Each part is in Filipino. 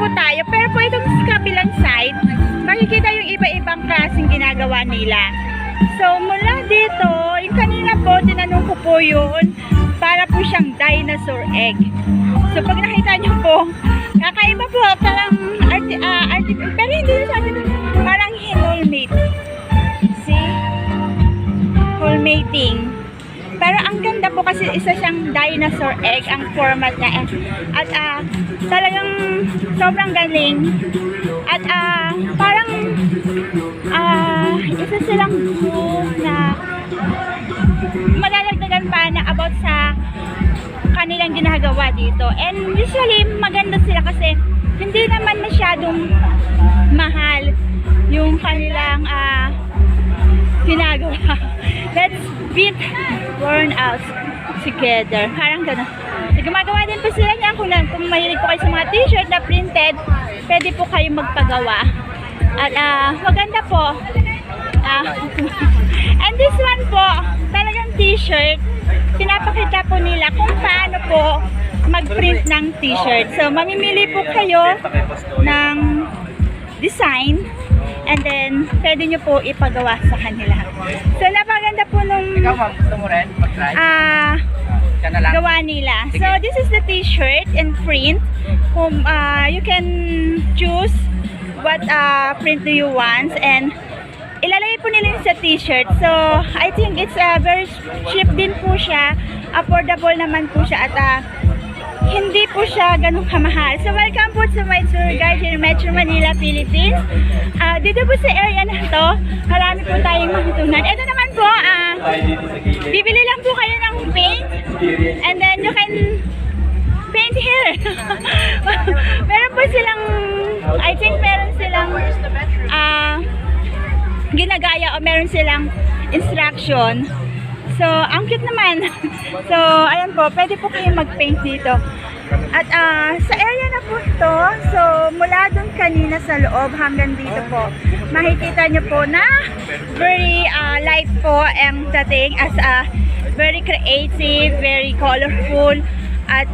po tayo. Pero po itong sa kabilang side, makikita yung iba-ibang klaseng ginagawa nila. So, mula dito, yung kanina po, tinanong ko po yun, para po siyang dinosaur egg. So, pag nakita nyo po, kakaiba po, parang, pero hindi na sabi, parang whole-mate. See? Whole-mating. Pero ang ganda po kasi isa siyang dinosaur egg ang format niya. At talagang sobrang galing. At parang isa silang group na madadagdagan pa na about sa kanilang ginagawa dito. And usually maganda sila kasi hindi naman masyadong mahal yung kanilang ginagawa. Let's beat worn out together. Parang gano'n. So, gumagawa din po sila niyan. Kung mahilig po kayo sa mga t-shirt na printed, pwede po kayo magpagawa. At maganda po. And this one po, talagang t-shirt. Pinapakita po nila kung paano po mag-print ng t-shirt. So, mamimili po kayo ng design. And then, pwede nyo po ipagawa sa kanila. So, napaganda po nung Ikaw, ma'am, gusto mo rin mag-try? gawa nila. So, this is the t-shirt and print. You can choose what print do you want. And, ilalagay po nila yung sa t-shirt. So, I think it's very cheap din po siya. Affordable naman po siya. At, hindi po siya ganun kamahal. So, welcome po sa my tour guide here in Metro Manila, Philippines. Dito po sa area na to, marami po tayong matutunan. Ito naman po, bibili lang po kayo ng paint and then you can paint here. Meron po silang, I think meron silang ginagaya o meron silang instruction. So, ang cute naman. So, ayan po, pwede po kayo mag-paint dito. At sa area na po ito, so mula dun kanina sa loob hanggang dito po, makikita nyo po na very light po ang dating as very creative, very colorful, at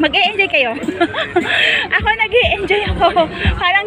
mag-e-enjoy kayo. Ako nag-e-enjoy ako. Parang